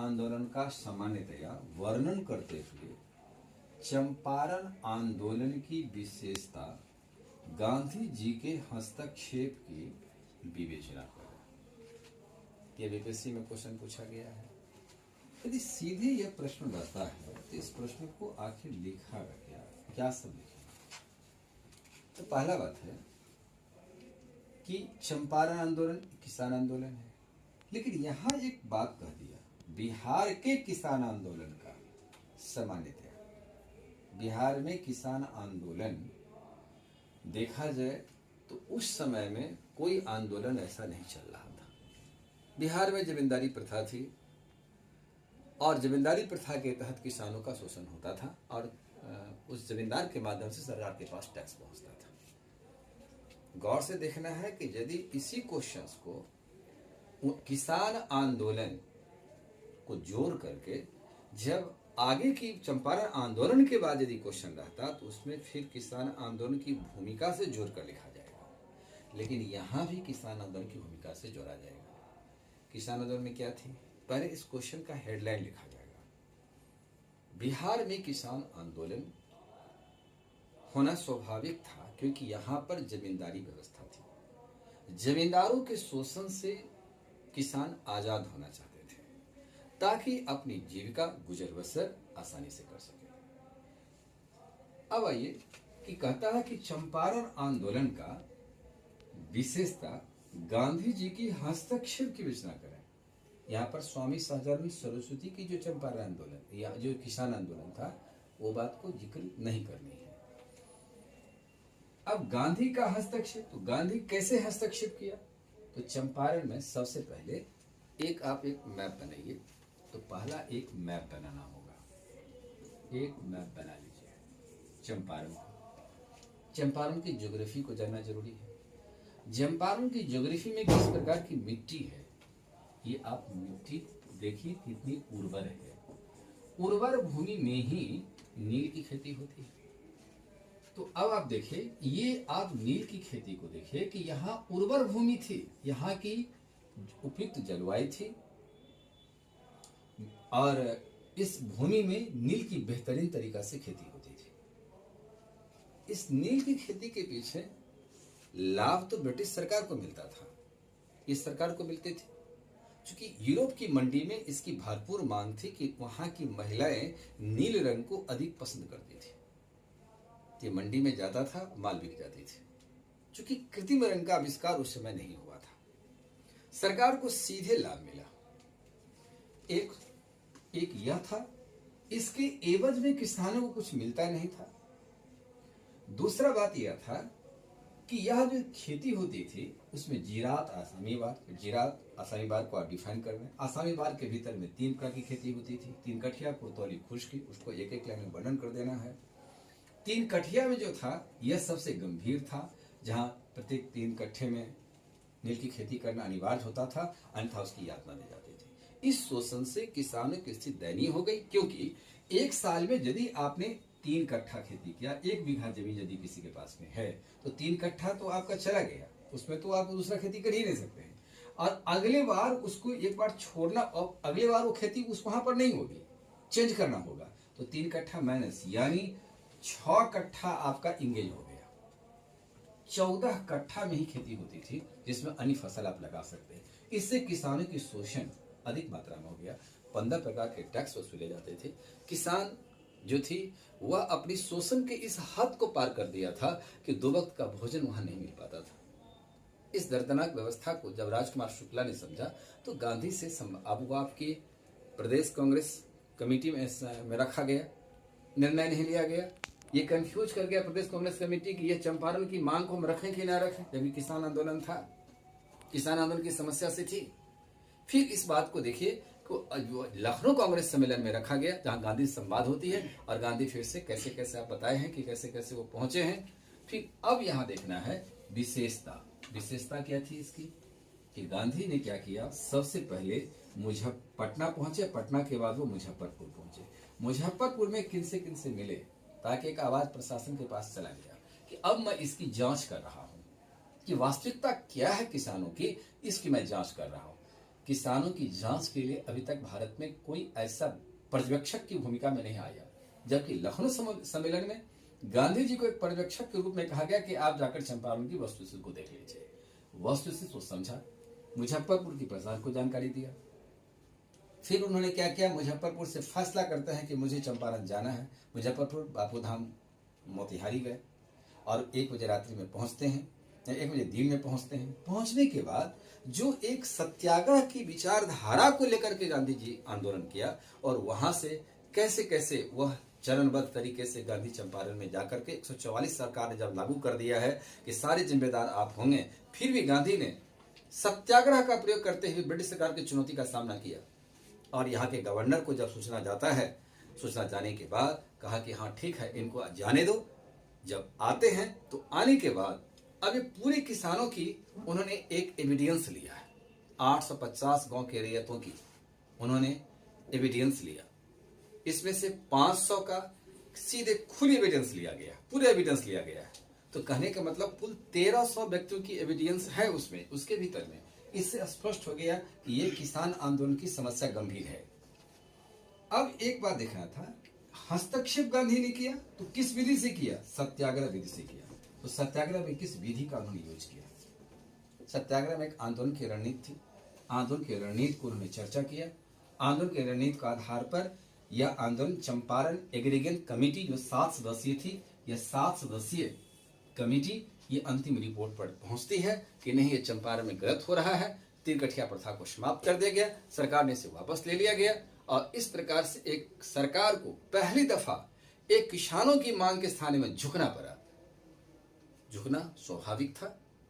आंदोलन का सामान्यतया वर्णन करते हुए चंपारण आंदोलन की विशेषता गांधी जी के हस्तक्षेप की विवेचना करें। यह बीपीएससी में क्वेश्चन पूछा गया है। यदि सीधे यह प्रश्न रहता है तो इस प्रश्न को आखिर लिखा गया क्या सब लिखा? तो पहला बात है कि चंपारण आंदोलन किसान आंदोलन है, लेकिन यहां एक बात कह दिया बिहार के किसान आंदोलन का। सामान्यतया बिहार में किसान आंदोलन देखा जाए तो उस समय में कोई आंदोलन ऐसा नहीं चल रहा था। बिहार में जमींदारी प्रथा थी और जमींदारी प्रथा के तहत किसानों का शोषण होता था और उस जमींदार के माध्यम से सरकार के पास टैक्स पहुंचता था। गौर से देखना है कि यदि इसी क्वेश्चंस को किसान आंदोलन को जोड़ करके जब आगे की चंपारण आंदोलन के बाद यदि क्वेश्चन रहता तो उसमें फिर किसान आंदोलन की भूमिका से जोड़कर लिखा जाएगा, लेकिन यहां भी किसान आंदोलन की भूमिका से जोड़ा जाएगा। किसान आंदोलन में क्या थी, पहले इस क्वेश्चन का हेडलाइन लिखा जाएगा, बिहार में किसान आंदोलन होना स्वाभाविक था क्योंकि यहां पर जमींदारी व्यवस्था थी। जमींदारों के शोषण से किसान आजाद होना चाहते थे ताकि अपनी जीविका गुजर बसर आसानी से कर सके। अब आइए कि कहता है कि चंपारण आंदोलन का विशेषता गांधी जी की हस्तक्षेप की विवेचना करें। यहाँ पर स्वामी सहजानंद सरस्वती की जो चंपारण आंदोलन या जो किसान आंदोलन था वो बात को जिक्र नहीं करनी है। अब गांधी का हस्तक्षेप, तो गांधी कैसे हस्तक्षेप किया? तो चंपारण में सबसे पहले आप एक मैप बनाइए। तो पहला एक मैप बनाना होगा। एक मैप बना लीजिए चंपारण का। चंपारण की ज्योग्राफी को जानना जरूरी है। चंपारण की ज्योग्राफी में किस प्रकार की मिट्टी है, ये आप मिट्टी देखिए कितनी उर्वर है। उर्वर भूमि में ही नील की खेती होती है। तो अब आप देखिए, ये आप नील की खेती को देखिए कि यहाँ उर्वर भूमि थी, यहाँ की उपयुक्त जलवायु थी और इस भूमि में नील की बेहतरीन तरीका से खेती होती थी। इस नील की खेती के पीछे लाभ तो ब्रिटिश सरकार को मिलता था, इस सरकार को मिलते थे क्योंकि यूरोप की मंडी में इसकी भरपूर मांग थी कि वहां की महिलाएं नील रंग को अधिक पसंद करती थी। ये मंडी में जाता था, माल बिक जाती थी। क्योंकि कृत्रिम रंग का आविष्कार उस समय नहीं हुआ था, सरकार को सीधे लाभ मिला। एक यह था, इसके एवज में किसानों को कुछ मिलता नहीं था। दूसरा बात यह था कि यह जो खेती होती थी उसमें जीरात आसामी बार को आप डिफाइन कर रहे हैं। आसामी बार के भीतर में 3 प्रकार की खेती होती थी। 3 कठिया, कुर्तौली, खुश्की, उसको एक लाइन में वर्णन कर देना है। 3 कठिया में जो था यह सबसे गंभीर था, जहां प्रत्येक 3 कट्ठे में नील की खेती करना अनिवार्य होता था, अन्यथा उसकी यातना दी जाती थी। इस शोषण से किसानों की स्थिति दयनीय हो गई क्योंकि एक साल में यदि आपने 3 कट्ठा खेती किया, 1 बीघा जमीन यदि किसी के पास में है तो 3 कट्ठा तो आपका चला गया, उसमें तो आप दूसरा खेती कर ही नहीं सकते हैं। और अगले बार उसको एक बार छोड़ना और अगले बार वो खेती उस वहां पर नहीं होगी, चेंज करना होगा। तो 3 कट्ठा माइनस यानी 6 कट्ठा आपका इंगेज हो गया। 14 कट्ठा में ही खेती होती थी जिसमें अन्य फसल आप लगा सकते हैं। इससे किसानों की शोषण अधिक मात्रा में हो गया। 15 प्रकार के टैक्स वसूले जाते थे। किसान जो थी वह अपनी शोषण के इस हद को पार कर दिया था कि 2 वक्त का भोजन वहां नहीं मिल पाता था। इस दर्दनाक व्यवस्था को जब राजकुमार शुक्ला ने समझा तो गांधी से अब आपकी प्रदेश कांग्रेस कमेटी में रखा गया, निर्णय नहीं लिया गया। ये कंफ्यूज कर गया प्रदेश कांग्रेस कमेटी की ये चंपारण की मांग को हम रखें कि ना रखें, जबकि किसान आंदोलन था, किसान आंदोलन की समस्या से थी। फिर इस बात को देखिए लखनऊ कांग्रेस सम्मेलन में रखा गया जहां गांधी से संवाद होती है और गांधी फिर से कैसे कैसे आप बताए हैं कि कैसे कैसे वो पहुंचे हैं। फिर अब यहां देखना है विशेषता क्या थी इसकी कि गांधी ने क्या किया, सबसे पहले पटना पहुंचे, पटना के बाद वो मुजफ्फरपुर पहुंचे। मुजफ्फरपुर में किनसे मिले ताकि एक आवाज प्रशासन के पास चला गया कि अब मैं इसकी जांच कर रहा हूं कि वास्तविकता क्या है किसानों की, इसकी मैं जांच कर रहा हूं। किसानों की जांच के लिए अभी तक भारत में कोई ऐसा पर्यवेक्षक की भूमिका में नहीं आया, जबकि लखनऊ सम्मेलन में गांधी जी को एक पर्यवेक्षक के रूप में कहा गया कि आप जाकर चंपारण की वस्तुस्थिति को देख लीजिए। वस्तुस्थिति को समझा, मुजफ्फरपुर की प्रशासन को जानकारी दिया। फिर उन्होंने क्या किया, मुजफ्फरपुर से फैसला करते हैं कि मुझे चंपारण जाना है। मुजफ्फरपुर, बापूधाम, मोतिहारी गए और 1 बजे रात्रि में पहुंचते हैं, 1 बजे दिन में पहुंचते हैं। पहुंचने के बाद जो एक सत्याग्रह की विचारधारा को लेकर के गांधी जी आंदोलन किया और वहां से कैसे कैसे वह चरणबद्ध तरीके से गांधी चंपारण में जाकर के 144 सरकार ने जब लागू कर दिया है कि सारे जिम्मेदार आप होंगे, फिर भी गांधी ने सत्याग्रह का प्रयोग करते हुए ब्रिटिश सरकार की चुनौती का सामना किया। और यहाँ के गवर्नर को जब सूचना जाता है, सूचना जाने के बाद कहा कि हाँ ठीक है, इनको जाने दो। जब आते हैं तो आने के बाद अब ये पूरे किसानों की उन्होंने एक एविडेंस लिया है। 850 गांव के रैयतों की उन्होंने एविडेंस लिया। इसमें से 500 का सीधे खुली एविडेंस लिया गया, पूरा एविडेंस लिया गया है। तो कहने का मतलब कुल 1300 व्यक्तियों की एविडेंस है उसमें, उसके भीतर में। इससे स्पष्ट हो गया कि ये किसान आंदोलन की समस्या गंभीर है। अब एक बात देखना था, हस्तक्षेप गांधी ने किया तो किस विधि से किया? सत्याग्रह विधि से किया। तो सत्याग्रह में किस विधि का उन्होंने यूज किया? सत्याग्रह में एक आंदोलन की रणनीति थी। आंदोलन की रणनीति को उन्होंने चर्चा किया। आंदोलन की रणनीति के आधार पर यह आंदोलन चंपारण एग्रीगेट कमेटी जो 7 सदस्यीय थी, यह 7 सदस्यीय कमेटी ये अंतिम रिपोर्ट पर पहुंचती है कि नहीं, ये चंपारण में गलत हो रहा है। 3 कठिया प्रथा को समाप्त कर दिया गया, सरकार ने इसे वापस ले लिया गया। और इस प्रकार से एक सरकार को पहली दफा एक किसानों की मांग के स्थान में झुकना पड़ा। झुकना स्वाभाविक था।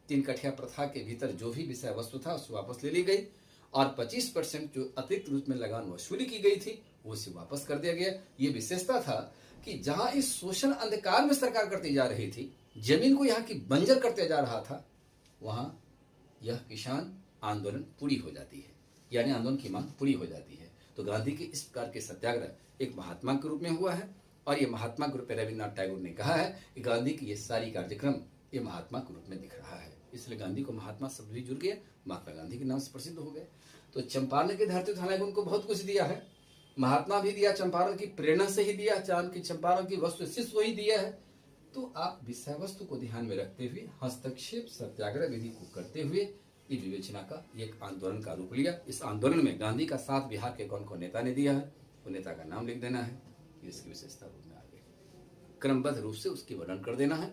3 कठिया प्रथा के भीतर जो भी विषय वस्तु था उसे वापस ले ली गई और 25% जो अतिरिक्त रूप में लगान वसूली की गई थी वो उसे वापस कर दिया गया। ये विशेषता था कि जहां इस शोषण अंधकार में सरकार करती जा रही थी, जमीन को यहाँ की बंजर करते जा रहा था, वहां यह किसान आंदोलन पूरी हो जाती है, यानी आंदोलन की मांग पूरी हो जाती है। तो गांधी के इस प्रकार के सत्याग्रह एक महात्मा के रूप में हुआ है और ये महात्मा के रूप में रविन्द्रनाथ टैगोर ने कहा है कि गांधी की ये सारी कार्यक्रम ये महात्मा के रूप में दिख रहा है, इसलिए गांधी को महात्मा शब्द भी जुड़ गया, महात्मा गांधी के नाम से प्रसिद्ध हो गए। तो चंपारण की धरती हालांकि उनको बहुत कुछ दिया है, महात्मा भी दिया, चंपारण की प्रेरणा से ही दिया, चांद की चंपारण की वस्तु शिष्य वही दिया है। तो आप विषय वस्तु को ध्यान में रखते हुए हस्तक्षेप सत्याग्रह विधि को करते हुए ये विवेचना का एक आंदोलन का रूप लिया। इस आंदोलन में गांधी का साथ बिहार के कौन कौन नेता ने दिया है, वो नेता का नाम लिख देना है, इसकी विशेषता रूप में आगे क्रमबद्ध रूप से उसकी वर्णन कर देना है।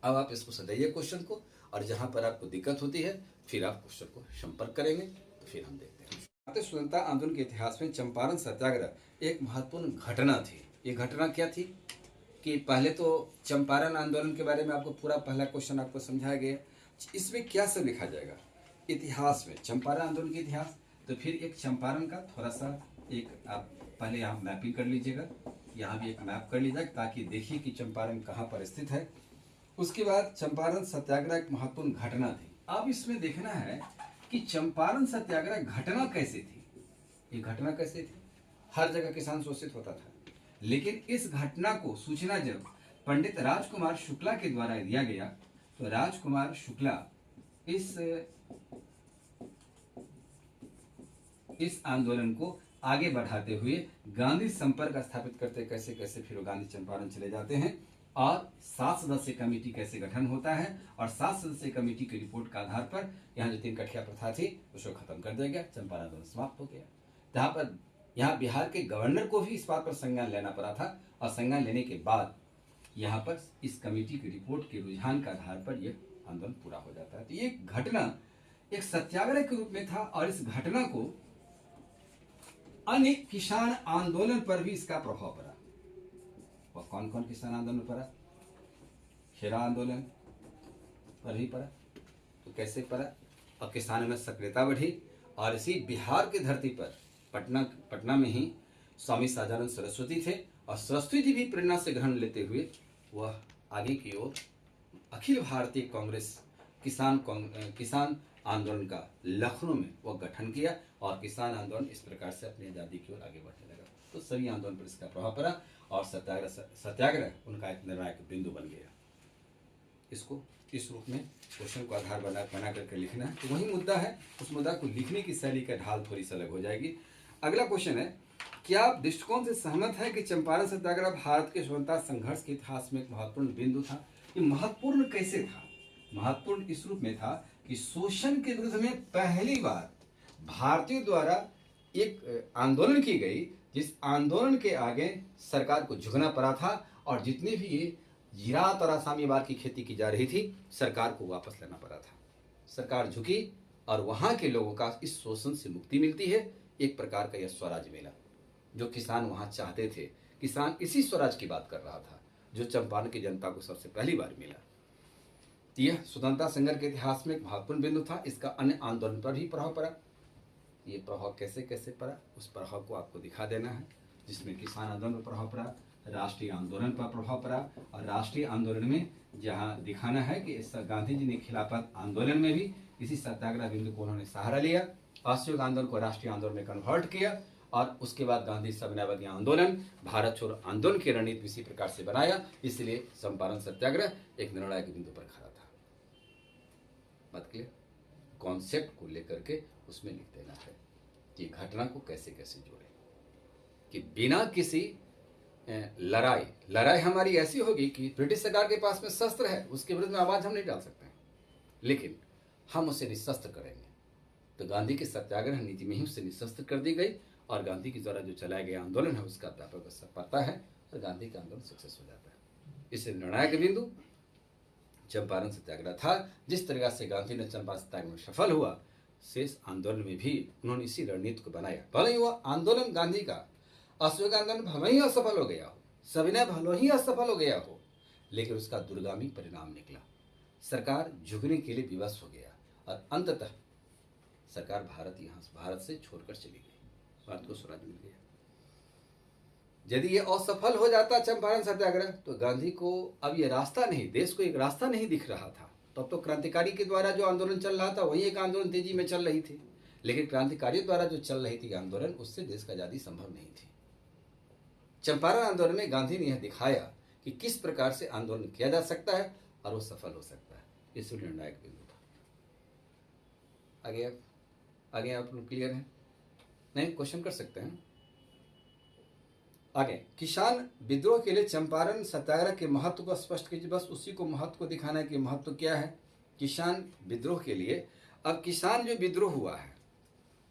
अब आप इसको सजाइए क्वेश्चन को, और जहां पर आपको दिक्कत होती है फिर आप क्वेश्चन को संपर्क करेंगे तो फिर हम देखते हैं। भारतीय स्वतंत्रता आंदोलन के इतिहास में चंपारण सत्याग्रह एक महत्वपूर्ण घटना थी। ये घटना क्या थी कि पहले तो चंपारण आंदोलन के बारे में आपको पूरा पहला क्वेश्चन आपको समझाया गया। इसमें क्या सब लिखा जाएगा इतिहास में, चंपारण आंदोलन के इतिहास, तो फिर एक चंपारण का थोड़ा सा एक आप पहले यहाँ मैपिंग कर लीजिएगा, यहाँ भी एक मैप कर लीजिएगा ताकि देखिए कि चंपारण कहाँ पर स्थित है। उसके बाद चंपारण सत्याग्रह एक महत्वपूर्ण घटना थी। अब इसमें देखना है कि चंपारण सत्याग्रह घटना कैसे थी। ये घटना कैसे थी? हर जगह किसान शोषित होता था, लेकिन इस घटना को सूचना जब पंडित राजकुमार शुक्ला के द्वारा दिया गया तो राजकुमार शुक्ला इस आंदोलन को आगे बढ़ाते हुए गांधी संपर्क स्थापित करते कैसे कैसे फिर गांधी चंपारण चले जाते हैं और 7 सदस्यीय कमेटी कैसे गठन होता है और 7 सदस्यीय कमेटी की रिपोर्ट के आधार पर यहाँ जो 3 कठिया प्रथा थी उसको खत्म कर दिया गया, चंपारण आंदोलन समाप्त हो गया। यहाँ बिहार के गवर्नर को भी इस बात पर संज्ञान लेना पड़ा था और संज्ञान लेने के बाद यहाँ पर इस कमेटी की रिपोर्ट के रुझान के आधार पर यह आंदोलन पूरा हो जाता है। तो ये घटना एक सत्याग्रह के रूप में था और इस घटना को अन्य किसान आंदोलन पर भी इसका प्रभाव पड़ा। वह कौन कौन किसान आंदोलन पड़ा? खेरा आंदोलन पर भी पड़ा। तो कैसे पड़ा? और किसानों में सक्रियता बढ़ी और इसी बिहार की धरती पर पटना में ही स्वामी सहजानंद सरस्वती थे और सरस्वती जी भी प्रेरणा से ग्रहण लेते हुए वह आगे की ओर अखिल भारतीय कांग्रेस किसान आंदोलन का लखनऊ में वह गठन किया और किसान आंदोलन इस प्रकार से अपनी आज़ादी की ओर आगे बढ़ने लगा। तो सभी आंदोलन पर इसका प्रभाव पड़ा और सत्याग्रह उनका एक निर्णायक बिंदु बन गया। इसको किस रूप में क्वेश्चन को आधार बना करके लिखना है। तो वही मुद्दा है, उस मुद्दा को लिखने की शैली का ढाल थोड़ी सी अलग हो जाएगी। अगला क्वेश्चन है, क्या आप दृष्टिकोण से सहमत है कि चंपारण सत्याग्रह भारत के स्वतंत्रता संघर्ष के इतिहास में एक महत्वपूर्ण बिंदु था? ये महत्वपूर्ण कैसे था? महत्वपूर्ण इस रूप में था कि शोषण के विरुद्ध में पहली बार भारतीयों द्वारा एक आंदोलन की गई, जिस आंदोलन के आगे सरकार को झुकना पड़ा था और जितनी भी ये जिरात और आसामीवाद की खेती की जा रही थी, सरकार को वापस लेना पड़ा था। सरकार झुकी और वहां के लोगों का इस शोषण से मुक्ति मिलती है। एक प्रकार का यह स्वराज मिला जो किसान वहां चाहते थे। किसान इसी स्वराज की बात कर रहा था जो चंपारण की जनता को सबसे पहली बार मिला। यह स्वतंत्रता संघर्ष के इतिहास में एक महत्वपूर्ण बिंदु था। इसका अन्य आंदोलन पर भी प्रभाव पड़ा। ये प्रभाव कैसे कैसे पड़ा, उस प्रभाव को आपको दिखा देना है, जिसमें किसान आंदोलन पर प्रभाव पड़ा, राष्ट्रीय आंदोलन पर प्रभाव पड़ा। और राष्ट्रीय आंदोलन में जहाँ दिखाना है कि गांधी जी ने खिलाफत आंदोलन में भी इसी सत्याग्रह बिंदु को उन्होंने सहारा लिया, असहयोग आंदोलन को राष्ट्रीय आंदोलन में कन्वर्ट किया और उसके बाद गांधी सविनय आंदोलन, भारत छोड़ो आंदोलन की रणनीति इसी प्रकार से बनाया। इसलिए चंपारण सत्याग्रह एक निर्णायक बिंदु पर खड़ा था। बात क्लियर? कॉन्सेप्ट को लेकर के उसमें लिख देना है कि घटना को कैसे कैसे जोड़े, कि बिना किसी लड़ाई हमारी ऐसी होगी कि ब्रिटिश सरकार के पास में शस्त्र है, उसके विरुद्ध में आवाज हम नहीं डाल सकते हैं, लेकिन हम उसे निशस्त्र करेंगे। तो गांधी की सत्याग्रह नीति में ही उसे निशस्त्र कर दी गई और गांधी के द्वारा जो चलाया गया आंदोलन है उसका व्यापक असर पड़ता है और गांधी का आंदोलन सक्सेस हो जाता है। इससे निर्णायक बिंदु चंपारण सत्याग्रह था। जिस तरह से गांधी ने चंपारण सत्याग्रह में सफल हुआ, शेष आंदोलन में भी उन्होंने इसी रणनीति को बनाया। भले ही वह आंदोलन गांधी का असहयोग आंदोलन भले ही असफल हो गया हो, सविनय भले ही असफल हो गया हो, लेकिन उसका दूरगामी परिणाम निकला। सरकार झुकने के लिए विवश हो गया और अंततः सरकार भारत से छोड़कर चली गई, भारत को स्वराज मिल गया। यदि ये असफल हो जाता चंपारण सत्याग्रह, तो गांधी को अब ये रास्ता नहीं, देश को एक रास्ता नहीं दिख रहा था। तब तो क्रांतिकारी के द्वारा जो आंदोलन चल रहा था वही एक आंदोलन तेजी में चल रही थी, लेकिन क्रांतिकारियों द्वारा जो चल रही थी आंदोलन, उससे देश का आजादी संभव नहीं थी। चंपारण आंदोलन में गांधी ने यह दिखाया कि किस प्रकार से आंदोलन किया जा सकता है और वो सफल हो सकता है। इसलिए निर्णायक बिंदु था। आगे आप लोग क्लियर हैं? नहीं, क्वेश्चन कर सकते हैं आगे। किसान विद्रोह के लिए चंपारण सत्याग्रह के महत्व को स्पष्ट कीजिए। बस उसी को महत्व को दिखाना है कि महत्व क्या है किसान विद्रोह के लिए। अब किसान जो विद्रोह हुआ है,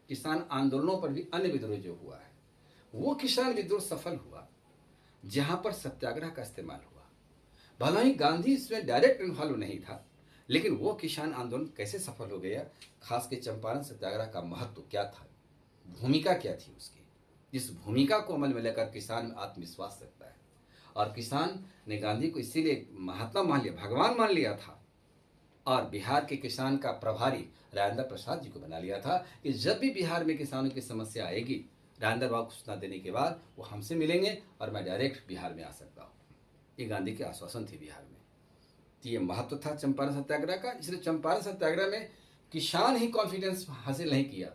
किसान आंदोलनों पर भी अन्य विद्रोह जो हुआ है, वो किसान विद्रोह सफल हुआ जहां पर सत्याग्रह का इस्तेमाल हुआ। भला ही गांधी इसमें डायरेक्ट इन्वॉल्व नहीं था, लेकिन वो किसान आंदोलन कैसे सफल हो गया, खास के चंपारण सत्याग्रह का महत्व क्या था, भूमिका क्या थी उसकी। इस भूमिका को अमल में लेकर किसान में आत्मविश्वास रखता है और किसान ने गांधी को इसीलिए महात्मा मान लिया, भगवान मान लिया था और बिहार के किसान का प्रभारी राजेंद्र प्रसाद जी को बना लिया था कि जब भी बिहार में किसानों की समस्या आएगी, राजेंद्र बाबू को सूचना देने के बाद वो हमसे मिलेंगे और मैं डायरेक्ट बिहार में आ सकता हूँ। ये गांधी के आश्वासन थे बिहार में। तो ये महत्व था चंपारण सत्याग्रह का। इसलिए चंपारण सत्याग्रह में किसान ही कॉन्फिडेंस हासिल नहीं किया,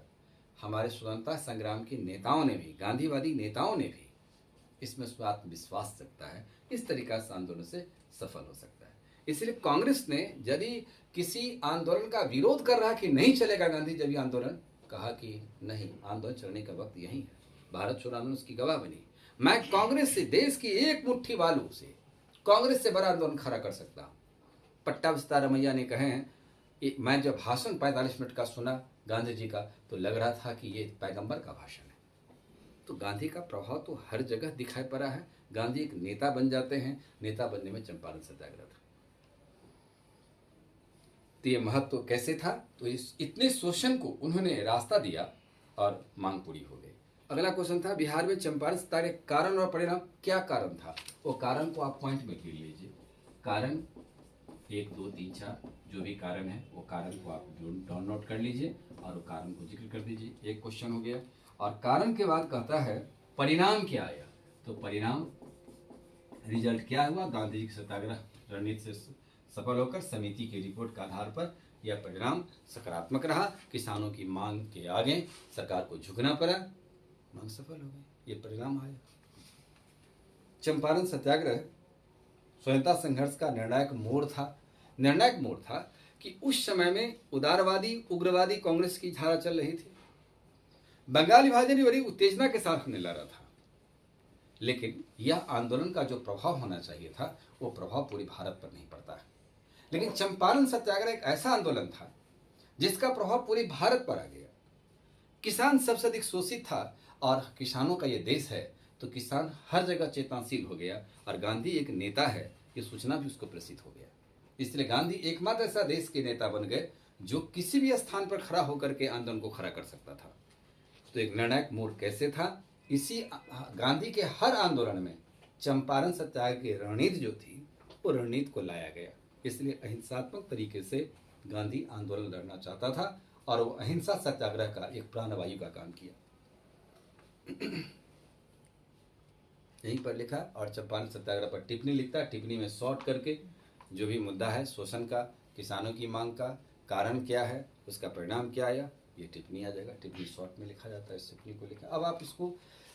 हमारे स्वतंत्रता संग्राम के नेताओं ने भी, गांधीवादी नेताओं ने भी इसमें आत्मविश्वास रखता है। इस तरीका से आंदोलन से सफल हो सकता है। इसलिए कांग्रेस ने यदि किसी आंदोलन का विरोध कर रहा कि नहीं चलेगा गांधी जब ये आंदोलन, कहा कि नहीं, आंदोलन चलने का वक्त यही है। भारत छोड़ो आंदोलन उसकी गवाह बनी। मैं कांग्रेस से, देश की एक मुट्ठी बालू से कांग्रेस से बड़ा आंदोलन खड़ा कर सकता हूँ। पट्टा विस्तार रमैया ने कहे हैं, मैं जब भाषण 45 मिनट का सुना गांधी जी का, तो लग रहा था कि ये पैगंबर का भाषण है। तो गांधी का प्रभाव तो हर जगह दिखाई पड़ा है। गांधी एक नेता बन जाते हैं, नेता बनने में चंपारण सत्याग्रह था। तो ये महत्व कैसे था, तो इस इतने शोषण को उन्होंने रास्ता दिया और मांग पूरी हो गई। अगला क्वेश्चन था, बिहार में चंपारण सत्याग्रह कारण और परिणाम। क्या कारण था, वो कारण को आप पॉइंट में लिख लीजिए। कारण 1 2 3 4 जो भी कारण है वो कारण को आप डाउन नोट कर लीजिए और वो कारण को जिक्र कर दीजिए। एक क्वेश्चन हो गया। और कारण के बाद कहता है परिणाम क्या आया, तो परिणाम रिजल्ट क्या हुआ, गांधी जी की सत्याग्रह रणनीति से सफल होकर समिति की रिपोर्ट के आधार पर यह परिणाम सकारात्मक रहा। किसानों की मांग के आगे सरकार को झुकना पड़ा, मांग सफल हो गई, ये परिणाम आया। चंपारण सत्याग्रह स्वतंत्रता संघर्ष का निर्णायक मोड़ था। निर्णायक मोड़ था कि उस समय में उदारवादी उग्रवादी कांग्रेस की धारा चल रही थी। बंगाल विभाजन बड़ी उत्तेजना के साथ होने लगा था, लेकिन यह आंदोलन का जो प्रभाव होना चाहिए था वो प्रभाव पूरे भारत पर नहीं पड़ता है। लेकिन चंपारण सत्याग्रह एक ऐसा आंदोलन था जिसका प्रभाव पूरे भारत पर आ गया। किसान सबसे अधिक शोषित था और किसानों का ये देश है, तो किसान हर जगह चेतनशील हो गया और गांधी एक नेता है ये सूचना भी उसको प्रसिद्ध हो गया। इसलिए गांधी एकमात्र ऐसा देश के नेता बन गए जो किसी भी स्थान पर खड़ा होकर के आंदोलन को खड़ा कर सकता था। तो एक निर्णायक मोड़ कैसे था, इसी गांधी के हर आंदोलन में चंपारण सत्याग्रह की रणनीति जो थी वो रणनीति को लाया गया। इसलिए अहिंसात्मक तरीके से गांधी आंदोलन लड़ना चाहता था और वो अहिंसा सत्याग्रह का एक प्राणवायु का काम किया। यहीं पर लिखा और चंपारण सत्याग्रह पर टिप्पणी लिखता है। टिप्पणी में शॉर्ट करके जो भी मुद्दा है शोषण का, किसानों की मांग का, कारण क्या है, उसका परिणाम क्या आया, ये टिप्पणी आ जाएगा। टिप्पणी शॉर्ट में लिखा जाता है, इस टिप्पणी को लिखा। अब आप इसको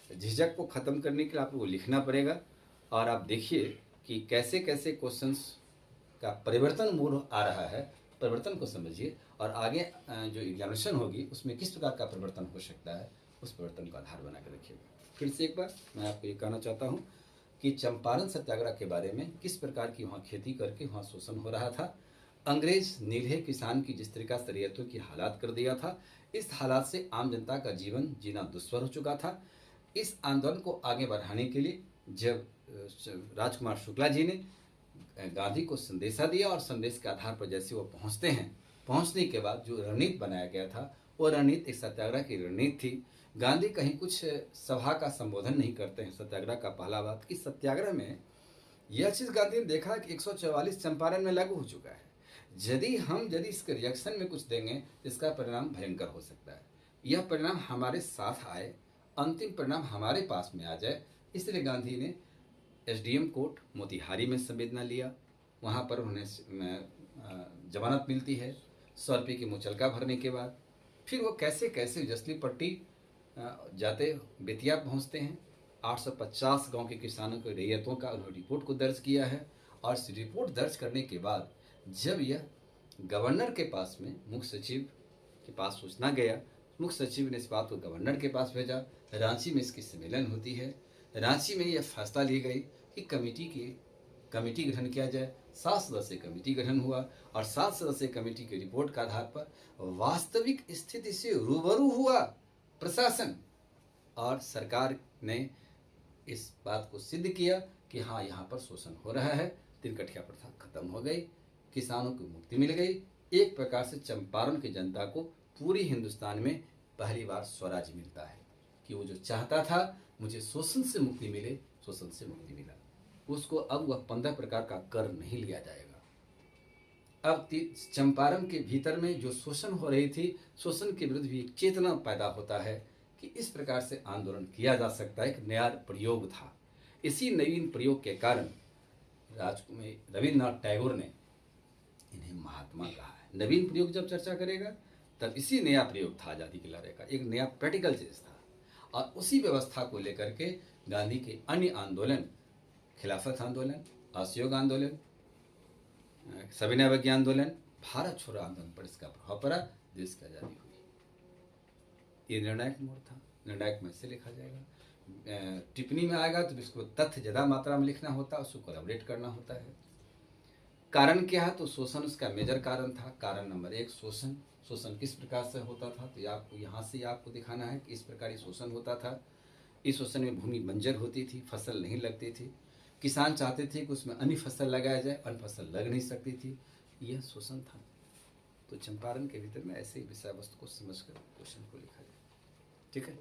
झिझक को ख़त्म करने के लिए आपको लिखना पड़ेगा और आप देखिए कि कैसे कैसे क्वेश्चंस का परिवर्तन मूल आ रहा है, परिवर्तन को समझिए और आगे जो एग्जामिनेशन होगी उसमें किस प्रकार का परिवर्तन हो सकता है उस परिवर्तन को आधार बना कर रखिएगा। फिर से एक बार मैं आपको ये कहना चाहता हूँ कि चंपारण सत्याग्रह के बारे में किस प्रकार की वहाँ खेती करके वहाँ शोषण हो रहा था, अंग्रेज नीले किसान की जिस तरीका से रैयतों की हालात कर दिया था, इस हालात से आम जनता का जीवन जीना दुश्वार हो चुका था। इस आंदोलन को आगे बढ़ाने के लिए जब राजकुमार शुक्ला जी ने गांधी को संदेशा दिया और संदेश के आधार पर जैसे वो पहुंचते हैं, पहुंचने के बाद जो रणनीति बनाया गया था वो रणनीति एक सत्याग्रह की रणनीति थी। गांधी कहीं कुछ सभा का संबोधन नहीं करते हैं। सत्याग्रह का पहला बात कि सत्याग्रह में यह चीज़ गांधी ने देखा कि 144 चंपारण में लागू हो चुका है, यदि इसके रिएक्शन में कुछ देंगे तो इसका परिणाम भयंकर हो सकता है। यह परिणाम हमारे साथ आए, अंतिम परिणाम हमारे पास में आ जाए, इसलिए गांधी ने एसडीएम कोर्ट मोतिहारी में संवेदना लिया। वहाँ पर उन्हें जमानत मिलती है 100 रुपये की मुचलका भरने के बाद। फिर वो कैसे कैसे जसली पट्टी जाते बेतिया पहुँचते हैं। 850 गांव के किसानों के रैयतों का उन्होंने रिपोर्ट को दर्ज किया है और इस रिपोर्ट दर्ज करने के बाद जब यह गवर्नर के पास में मुख्य सचिव के पास सूचना गया, मुख्य सचिव ने इस बात को गवर्नर के पास भेजा। रांची में इसकी सम्मेलन होती है। रांची में यह फैसला ली गई कि कमेटी गठन किया जाए। 7 सदस्यीय कमेटी गठन हुआ और 7 सदस्यीय कमेटी की रिपोर्ट के आधार पर वास्तविक स्थिति से रूबरू हुआ प्रशासन और सरकार ने इस बात को सिद्ध किया कि हाँ यहाँ पर शोषण हो रहा है। तिनकठिया प्रथा खत्म हो गई, किसानों को मुक्ति मिल गई। एक प्रकार से चंपारण की जनता को पूरी हिंदुस्तान में पहली बार स्वराज्य मिलता है कि वो जो चाहता था मुझे शोषण से मुक्ति मिले, शोषण से मुक्ति मिला। उसको अब वह 15 प्रकार का कर नहीं लिया जाएगा। अब चंपारण के भीतर में जो शोषण हो रही थी, शोषण के विरुद्ध भी एक चेतना पैदा होता है कि इस प्रकार से आंदोलन किया जा सकता है। एक नया प्रयोग था। इसी नवीन प्रयोग के कारण रविन्द्रनाथ टैगोर ने इन्हें महात्मा कहा है। नवीन प्रयोग जब चर्चा करेगा तब इसी नया प्रयोग था आज़ादी के लड़ाई का, एक नया प्रैक्टिकल चीज था। और उसी व्यवस्था को लेकर के गांधी के अन्य आंदोलन, खिलाफत आंदोलन, असहयोग आंदोलन, सविनय अवज्ञा आंदोलन, भारत छोड़ो आंदोलन पर इसका प्रभाव पड़ा, देश की आज़ादी हुई। ये निर्णायक मोड़ था। निर्णायक में से लिखा जाएगा। टिप्पणी में आएगा तो इसको तथ्य ज़्यादा मात्रा में लिखना होता है, उसको कोलैबोरेट करना होता है। कारण क्या है तो शोषण उसका मेजर कारण था। कारण नंबर 1 शोषण। शोषण किस प्रकार से होता था तो आपको यहाँ से आपको दिखाना है कि इस प्रकार ये शोषण होता था। इस शोषण में भूमि बंजर होती थी, फसल नहीं लगती थी। किसान चाहते थे कि उसमें अन्य फसल लगाया जाए, अन्य फसल लग नहीं सकती थी। यह शोषण था। तो चंपारण के भीतर में ऐसे ही विषय वस्तु को समझकर क्वेश्चन को लिखा जाए। ठीक है।